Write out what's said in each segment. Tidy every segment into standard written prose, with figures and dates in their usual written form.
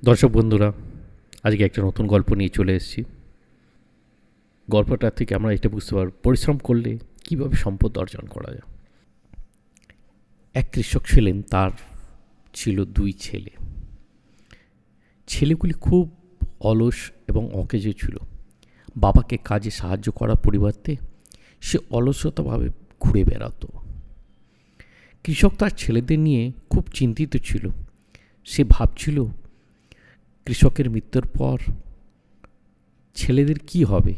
দর্শক বন্ধুরা, আজকে একটা নতুন গল্প নিয়ে চলে এসেছি। গল্পটা থেকে আমরা এটা বুঝতে পারব পরিশ্রম করলে কীভাবে সম্পদ অর্জন করা যায়। এক কৃষক ছিলেন, তার ছিল 2 ছেলে। ছেলেগুলি খুব অলস এবং অকেজো ছিল। বাবাকে কাজে সাহায্য করার পরিবর্তে সে অলসতাভাবে ঘুরে বেড়াতো। কৃষক তার ছেলেদের নিয়ে খুব চিন্তিত ছিল। সে ভাবছিল, কৃষকের মৃত্যুর পর ছেলেদের কি হবে,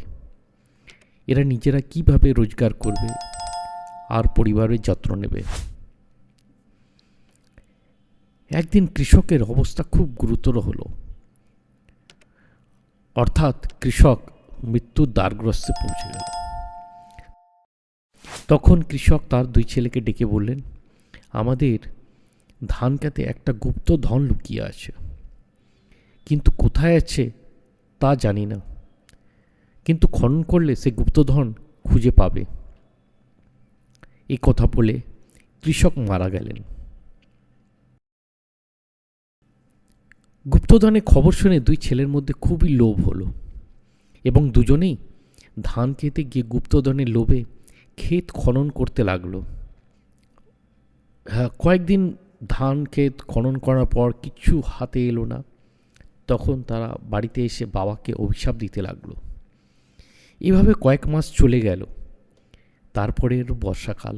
এরা নিজেরা কিভাবে রোজগার করবে আর পরিবারের যত্ন নেবে। একদিন কৃষকের অবস্থা খুব গুরুতর হলো, অর্থাৎ কৃষক মৃত্যুর দ্বারগ্রস্তে পৌঁছে গেল। তখন কৃষক তার 2 ছেলেকে ডেকে বললেন, আমাদের ধান খেতে একটা গুপ্ত ধন লুকিয়ে আছে, কিন্তু কোথায় আছে তা জানি না, কিন্তু খনন করলে সে গুপ্তধন খুঁজে পাবে। এই কথা বলে কৃষক মারা গেলেন। গুপ্তধনের খবর শুনে 2 ছেলের মধ্যে খুবই লোভ হলো এবং দুজনেই ধান খেতে গিয়ে গুপ্তধনের লোভে ক্ষেত খনন করতে লাগলো। কয়েকদিন ধান ক্ষেত খনন করার পর কিছু হাতে এলো না। তখন তারা বাড়িতে এসে বাবাকে অভিশাপ দিতে লাগলো। এভাবে কয়েক মাস চলে গেল। তারপরে এলো বর্ষাকাল।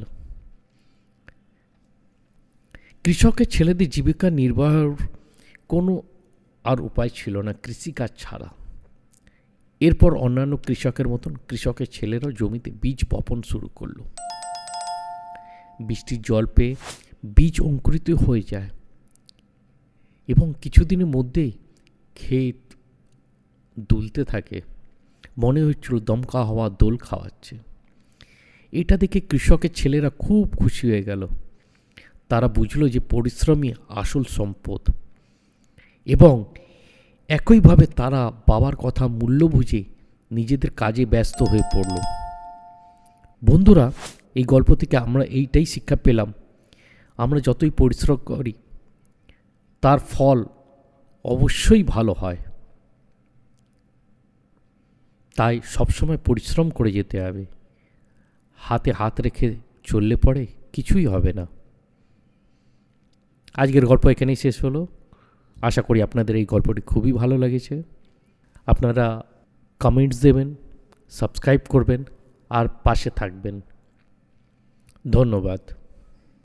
কৃষকের ছেলেদের জীবিকা নির্বাহের কোনো আর উপায় ছিল না কৃষিকাজ ছাড়া। এরপর অন্যান্য কৃষকের মতন কৃষকের ছেলেরাও জমিতে বীজ বপন শুরু করলো। বৃষ্টির জল পেয়ে বীজ অঙ্কুরিত হয়ে যায় এবং কিছুদিনের মধ্যেই ক্ষেত দুলতে থাকে। মনে হচ্ছিল দমকা হাওয়া দোল খাওয়াচ্ছে। এটা দেখে কৃষকের ছেলেরা খুব খুশি হয়ে গেল। তারা বুঝলো যে পরিশ্রমই আসল সম্পদ এবং একইভাবে তারা বাবার কথা মূল্য বুঝে নিজেদের কাজে ব্যস্ত হয়ে পড়ল। বন্ধুরা, এই গল্প থেকে আমরা এইটাই শিক্ষা পেলাম, আমরা যতই পরিশ্রম করি তার ফল অবশ্যই ভালো হয়। তাই সবসময় পরিশ্রম করে যেতে হবে। হাতে হাত রেখে চললে পরে কিছুই হবে না। আজকের গল্প এখানেই শেষ হলো। আশা করি আপনাদের এই গল্পটি খুবই ভালো লেগেছে। আপনারা কমেন্টস দেবেন, সাবস্ক্রাইব করবেন আর পাশে থাকবেন। ধন্যবাদ।